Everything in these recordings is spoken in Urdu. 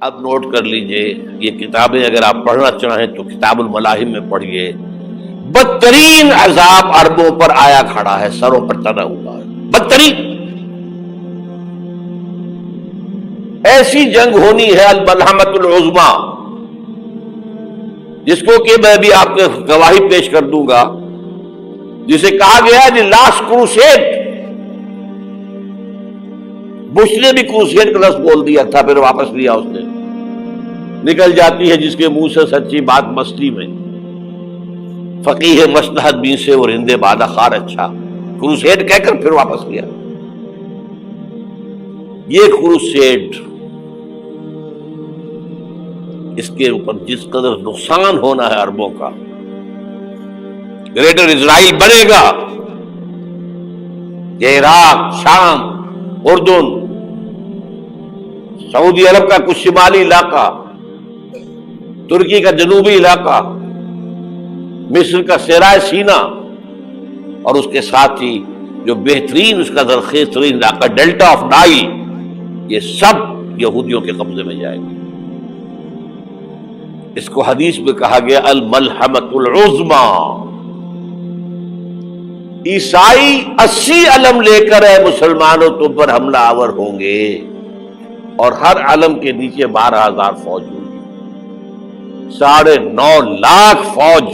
اب نوٹ کر لیجئے، یہ کتابیں اگر آپ پڑھنا چاہیں تو کتاب الملاحم میں پڑھیے، بدترین عذاب عربوں پر آیا کھڑا ہے، سروں پر تنا ہوا ہے، بدترین ایسی جنگ ہونی ہے الملحمۃ العظمی، جس کو کہ میں بھی آپ کو گواہی پیش کر دوں گا، جسے کہا گیا ہے دی لاسٹ کروسیڈ۔ بش نے بھی کروسیڈ کا لفظ بول دیا تھا، پھر واپس لیا اس نے۔ نکل جاتی ہے جس کے منہ سے سچی بات مستی میں، فقیہ مصلحت بین سے اور ہندے بادہ خار اچھا، کروسیڈ کہہ کر پھر واپس لیا۔ یہ کروسیڈ، اس کے اوپر جس قدر نقصان ہونا ہے عربوں کا، گریٹر اسرائیل بنے گا، یہ عراق، شام، اردن، سعودی عرب کا کچھ شمالی علاقہ، ترکی کا جنوبی علاقہ، مصر کا صحرائے سینا، اور اس کے ساتھ ہی جو بہترین اس کا زرخیز ترین علاقہ ڈیلٹا آف نائل، یہ سب یہودیوں کے قبضے میں جائے گا۔ اس کو حدیث میں کہا گیا الملحمۃ العظمی۔ عیسائی 80 علم لے کر اے مسلمانوں تم پر حملہ آور ہوں گے، اور ہر علم کے نیچے 12,000 فوج ہوگی، 9.5 لاکھ فوج۔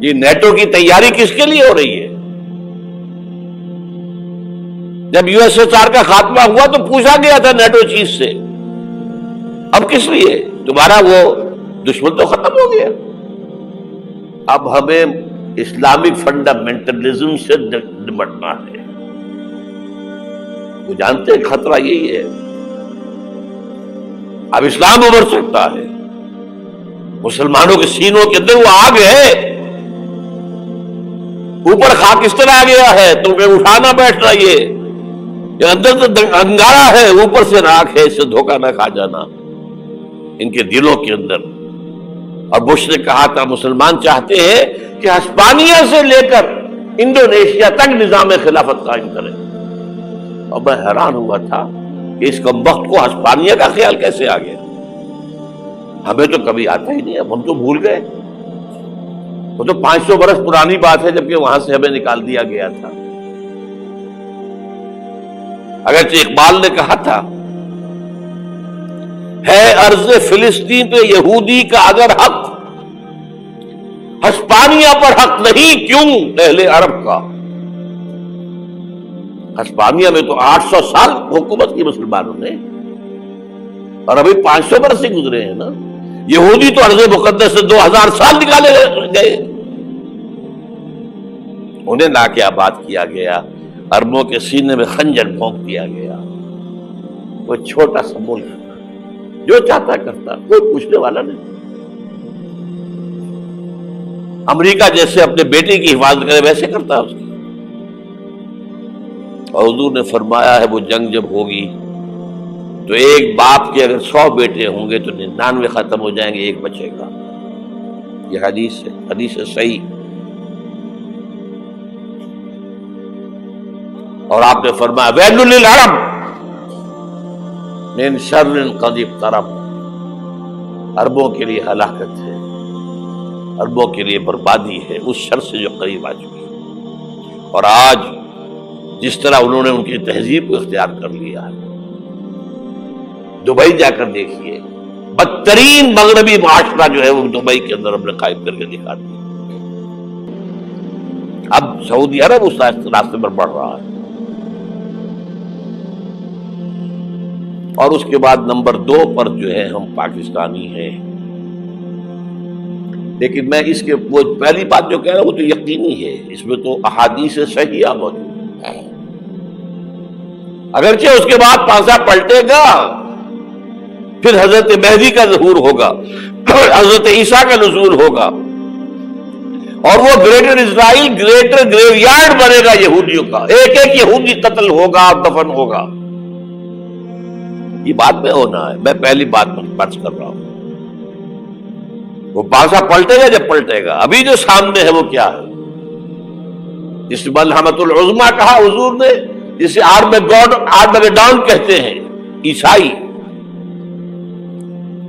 یہ نیٹو کی تیاری کس کے لیے ہو رہی ہے؟ جب یو ایس ایس آر کا خاتمہ ہوا تو پوچھا گیا تھا نیٹو چیف سے، اب کس لیے؟ تمہارا وہ دشمن تو ختم ہو گیا، اب ہمیں اسلامک فنڈامنٹلزم سے نمٹنا ہے۔ وہ جانتے ہیں خطرہ یہی ہے، اب اسلام ابھر سکتا ہے، مسلمانوں کے سینوں کے اندر وہ آگ ہے، اوپر خاکستر آ گیا ہے، تمہیں اٹھانا بیٹھنا، یہ اندر تو انگارہ ہے، اوپر سے راکھ ہے، اس سے دھوکہ نہ کھا جانا ان کے دلوں کے اندر۔ اور بش نے کہا تھا مسلمان چاہتے ہیں کہ ہسپانیہ سے لے کر انڈونیشیا تک نظام خلافت قائم کریں، اور میں حیران ہوا تھا کہ اس کمبخت کو ہسپانیہ کا خیال کیسے آ گیا؟ ہمیں تو کبھی آتا ہی نہیں، اب ہم تو بھول گئے، وہ تو 500 برس پرانی بات ہے، جبکہ وہاں سے ہمیں نکال دیا گیا تھا۔ اگرچہ اقبال نے کہا تھا ہے ارض فلسطین پہ یہودی کا اگر حق، ہسپانیہ پر حق نہیں کیوں اہل عرب کا؟ ہسپانیہ میں تو 800 سال حکومت کی مسلمانوں نے، اور ابھی 500 برس سے گزرے ہیں نا۔ یہودی تو ارض مقدس سے 2000 سال نکالے گئے، انہیں لا کے آباد کیا گیا، عربوں کے سینے میں خنجر بھونک دیا گیا۔ وہ چھوٹا سا ملک جو چاہتا کرتا، کوئی پوچھنے والا نہیں۔ امریکہ جیسے اپنے بیٹے کی حفاظت کرے ویسے کرتا اس کی۔ اور حضور نے فرمایا ہے وہ جنگ جب ہوگی تو ایک باپ کے اگر 100 بیٹے ہوں گے تو 99 ختم ہو جائیں گے، ایک بچے گا۔ یہ حدیث ہے، حدیث ہے صحیح۔ اور آپ نے فرمایا ویل للعرب من شر قد اقترب، عربوں کے لیے ہلاکت ہے، عربوں کے لیے بربادی ہے اس شر سے جو قریب آ چکی ہے۔ اور آج جس طرح انہوں نے ان کی تہذیب کو اختیار کر لیا ہے، دبئی جا کر دیکھیے، بدترین مغربی معاشرہ جو ہے وہ دبئی کے اندر ہم نے قائم کر کے دکھا دیا۔ اب سعودی عرب اس راستے پر بڑھ رہا ہے۔ اور اس کے بعد نمبر 2 پر جو ہے ہم پاکستانی ہیں، لیکن میں اس کے وہ پہلی بات جو کہہ رہا ہوں وہ تو یقینی ہے، اس میں تو احادیث صحیحہ موجود ہے۔ اگرچہ اس کے بعد پانسا پلٹے گا، پھر حضرت مہدی کا ظہور ہوگا، حضرت عیسیٰ کا نزول ہوگا، اور وہ گریٹر اسرائیل گریٹر گریو یارڈ بنے گا یہودیوں کا، ایک ایک یہودی قتل ہوگا، دفن ہوگا۔ یہ بات میں ہونا ہے، میں پہلی بات فرض کر رہا ہوں۔ وہ پانسا پلٹے گا جب پلٹے گا، ابھی جو سامنے ہے وہ کیا ہے؟ جس ملحمۃ العظمی کہا حضور نے، جسے آرمیگیڈون کہتے ہیں عیسائی،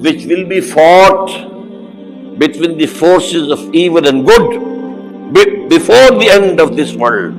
which will be fought between the forces of evil and good before the end of this world.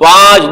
5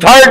3rd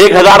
1000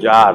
4,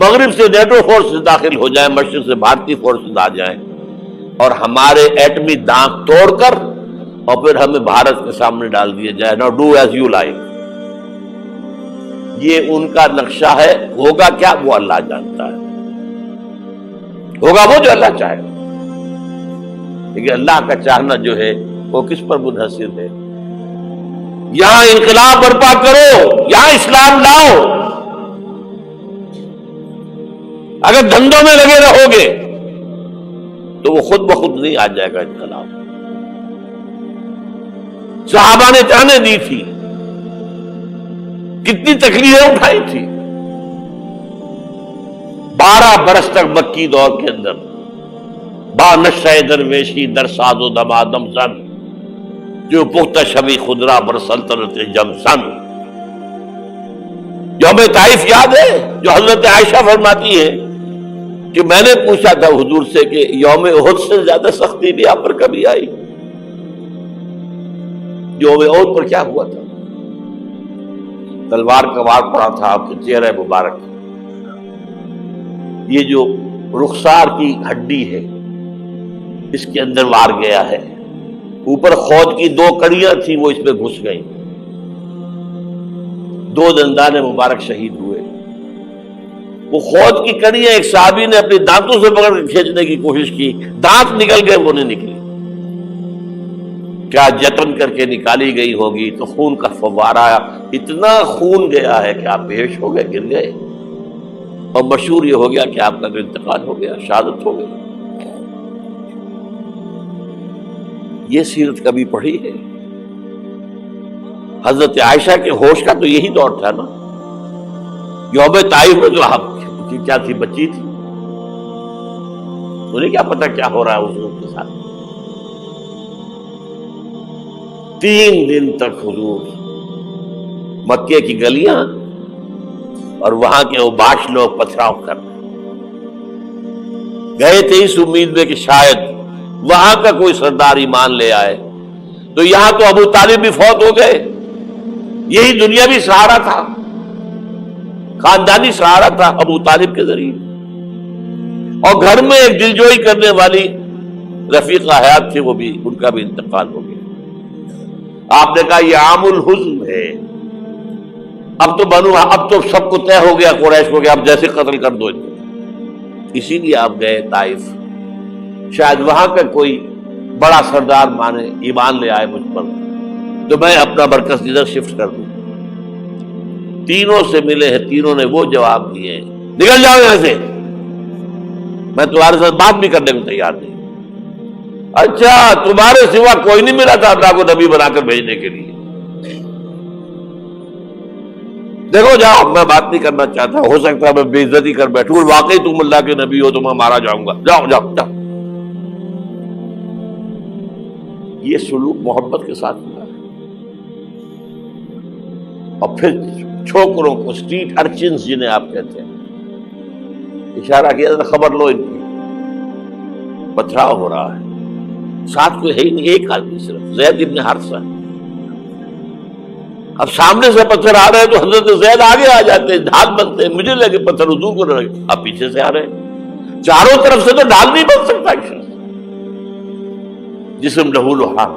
مغرب سے نیٹو فورسز داخل ہو جائیں، مشرق سے بھارتی فورسز آ جائیں اور ہمارے ایٹمی دانت توڑ کر اور پھر ہمیں بھارت کے سامنے ڈال دیا جائے، نو ڈو ایز یو لائک. یہ ان کا نقشہ ہے. ہوگا کیا وہ اللہ جانتا ہے، ہوگا وہ جو اللہ چاہے. لیکن اللہ کا چاہنا جو ہے وہ کس پر منحصر ہے؟ یہاں انقلاب برپا کرو، یہاں اسلام لاؤ. اگر دھندوں میں لگے رہو گے تو وہ خود بخود نہیں آ جائے گا انقلاب. صحابہ نے جانیں دی تھی، کتنی تکلیفیں اٹھائی تھی. 12 برس تک مکی دور کے اندر با نشہ درویشی در ساز و دمادم زن، جو پختہ شبی خدرا بر سلطنت جم سن. یوم طائف یاد ہے جو حضرت عائشہ فرماتی ہے کہ میں نے پوچھا تھا حضور سے کہ یوم احد سے زیادہ سختی بھی آپ پر کبھی آئی؟ یوم احد پر کیا ہوا تھا؟ تلوار کا وار پڑا تھا آپ کے چہرہ مبارک. یہ جو رخسار کی ہڈی ہے اس کے اندر وار گیا ہے. اوپر خود کی 2 کڑیاں تھیں، وہ اس میں گھس گئیں. 2 دندان مبارک شہید ہوئے. وہ خود کی کڑیاں ایک صحابی نے اپنے دانتوں سے پکڑ کے کھینچنے کی کوشش کی، دانت نکل گئے، وہ نہیں نکلی. کیا جتن کر کے نکالی گئی ہوگی تو خون کا فوارہ، اتنا خون گیا ہے کہ آپ بے ہوش ہو گئے، گر گئے. اور مشہور یہ ہو گیا کہ آپ کا انتقال ہو گیا، شہادت ہو گئی. یہ سیرت کبھی پڑھی ہے؟ حضرت عائشہ کے ہوش کا تو یہی دور تھا نا. یوم طائف میں جو آپ کیا تھی، بچی تھی، انہیں کیا پتا کیا ہو رہا ہے اس لوگ کے ساتھ. 3 دن تک حضور مکے کی گلیاں اور وہاں کے اوباش لوگ پتھراؤ کر گئے تھے اس امید میں کہ شاید وہاں کا کوئی سردار ایمان لے آئے. تو یہاں تو ابو طالب بھی فوت ہو گئے. یہی دنیا بھی سہارا تھا، خاندانی سہارا تھا ابو طالب کے ذریعے. اور گھر میں ایک دلجوئی کرنے والی رفیقہ حیات تھی، وہ بھی، ان کا بھی انتقال ہو گیا. آپ نے کہا یہ عام الحزن ہے. اب تو سب کو طے ہو گیا قریش کو کہ اب جیسے قتل کر دو. اسی لیے آپ گئے طائف، شاید وہاں کا کوئی بڑا سردار مانے، ایمان لے آئے مجھ پر تو میں اپنا مرکز ادھر شفٹ کر دوں. تینوں سے ملے ہیں، تینوں نے وہ جواب دیے ہیں، نکل جاؤ یہاں سے، میں تمہارے ساتھ بات بھی کرنے کو تیار نہیں. اچھا، تمہارے سوا کوئی نہیں ملا تھا اللہ کو نبی بنا کر بھیجنے کے لیے؟ دیکھو جاؤ، میں بات نہیں کرنا چاہتا، ہو سکتا ہے میں بے عزتی کر بیٹھوں، واقعی تم اللہ کے نبی ہو تو میں مارا جاؤں گا. جاؤ جاؤ جاؤ. یہ سلوک محبت کے ساتھ ہوا ہے. اور پھر چھوکروں کو، اسٹریٹ ارچنز جنہیں آپ کہتے ہیں، اشارہ کیا تھا، خبر لو ان کی، پتھراؤ ہو رہا ہے. ساتھ کوئی ہے ہی نہیں، ایک آدمی صرف، زید ابن حارثہ. اب سامنے سے پتھر آ رہے ہیں تو حضرت زید آگے آ جاتے ہیں، ڈھال بنتے ہیں. مجھے لگے پتھر حضور کو لگے، اب پیچھے سے آ رہے ہیں. چاروں طرف سے تو ڈھال نہیں بن سکتا. جسم لہو لہاب،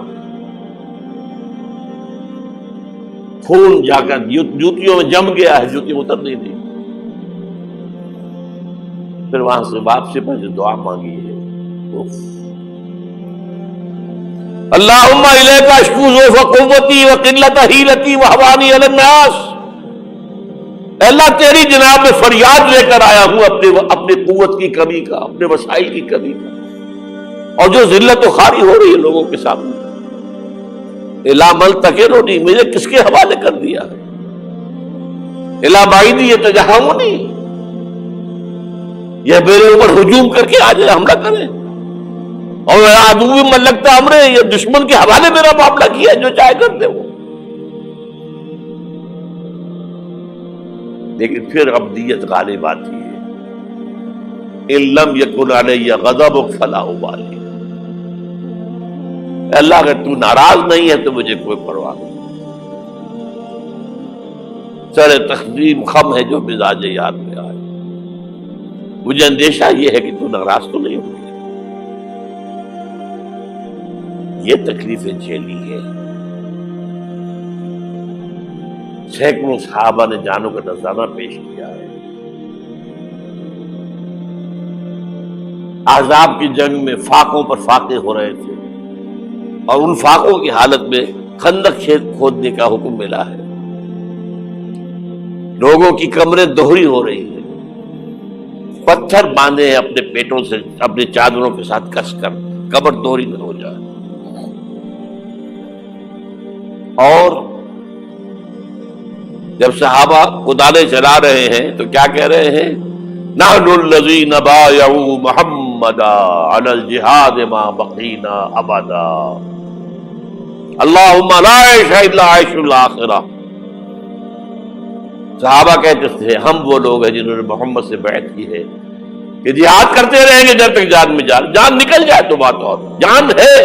خون جا کر جوتیوں میں جم گیا ہے، جوتی اتر نہیں دی. پھر وہاں سے واپسی پر جو دعا مانگی ہے، اللہم الیک اشکو ضعف قوتی وقلت حیلتی وہوانی علی الناس. اللہ تیری جناب میں فریاد لے کر آیا ہوں اپنی قوت کی کمی کا، اپنے وسائل کی کمی کا، اور جو ذلت و خواری ہو رہی ہے لوگوں کے سامنے. الا ملتقننی، مجھے کس کے حوالے کر دیا ہے؟ الا بعیدی یتجہمنی، یہ میرے اوپر ہجوم کر کے آ جائے، حملہ کرے. اور عدو من لگتا امرے، یہ دشمن کے حوالے میرا معاملہ کیا ہے، جو چاہے کرتے وہ. لیکن پھر عبدیت غالب آتی ہے. ان لم یکن علی غضبک فلا ابالی. اللہ اگر تو ناراض نہیں ہے تو مجھے کوئی پرواہ نہیں. سر تقدیم خم ہے جو مزاج یار میں آئے. مجھے اندیشہ یہ ہے کہ تو ناراض تو نہیں ہوگی. یہ تکلیفیں جھیلی ہے. سینکڑوں صحابہ نے جانوں کا نذرانہ پیش کیا ہے. احزاب کی جنگ میں فاقوں پر فاقے ہو رہے تھے اور ان فاقوں کی حالت میں خندق کھودنے کا حکم ملا ہے. لوگوں کی کمریں دوہری ہو رہی ہیں، پتھر باندھے ہیں اپنے پیٹوں سے، اپنے چادروں کے ساتھ کس کر کمر دوہری نہ ہو جائے. اور جب صحابہ کدالیں چلا رہے ہیں تو کیا کہہ رہے ہیں؟ نحن الذین بایعوا محمدا علی الجہاد ما بقینا ابدا اللہم لا عیش الا عیش الاخرہ. صحابہ کہتے تھے ہم وہ لوگ ہیں جنہوں نے محمد سے بیعت کی ہے کہ جہاد کرتے رہیں گے جب تک جان میں جان نکل جائے تو بات اور جان ہے،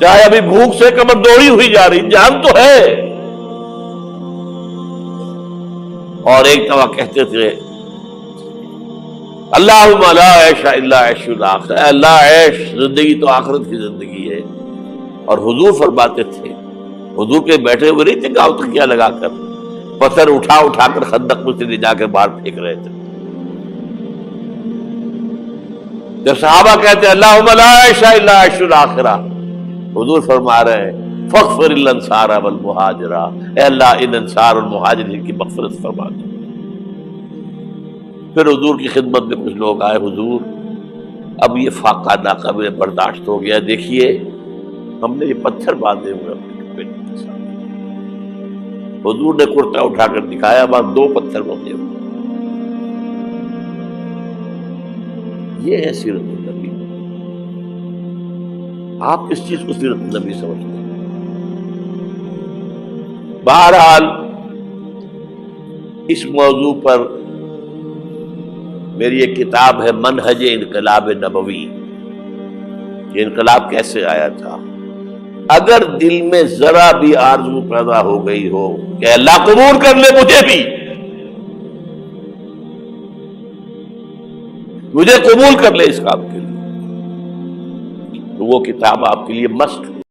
چاہے ابھی بھوک سے کمر دوڑی ہوئی جا رہی، جان تو ہے. اور ایک دفعہ کہتے تھے اللہم لا عیش الا عیش الاخرہ، اے اللہ عیش زندگی تو آخرت کی زندگی ہے. اور حضور فرماتے تھے، حضور کے بیٹھے ہوئے نہیں تھے گاؤں تکیہ لگا کر، پتھر اٹھا اٹھا کر خندق میں سے لے جا کے باہر پھینک رہے تھے. جب صحابہ کہتے ہیں اللہم لا عیش الا عیش الاخرہ، حضور فرما رہے ہیں فاغفر الانصار والمہاجرہ، اے اللہ ان انصار اور مہاجرین کی مغفرت فرما دو. پھر حضور کی خدمت میں کچھ لوگ آئے، حضور اب یہ فاقہ ناقابل برداشت ہو گیا، دیکھیے ہم نے یہ پتھر باندھے ہوئے اپنے پیٹ کے ساتھ. حضور نے کرتا اٹھا کر دکھایا، وہاں 2 پتھر بندھے ہوئے. یہ ہے سیرت النبی. آپ کس چیز کو سیرت النبی سمجھتے ہیں؟ بہرحال اس موضوع پر میری ایک کتاب ہے منہج انقلاب نبوی، یہ انقلاب کیسے آیا تھا. اگر دل میں ذرا بھی آرزو پیدا ہو گئی ہو کہ اللہ قبول کر لے مجھے قبول کر لے اس کام کے لیے، تو وہ کتاب آپ کے لیے مسٹ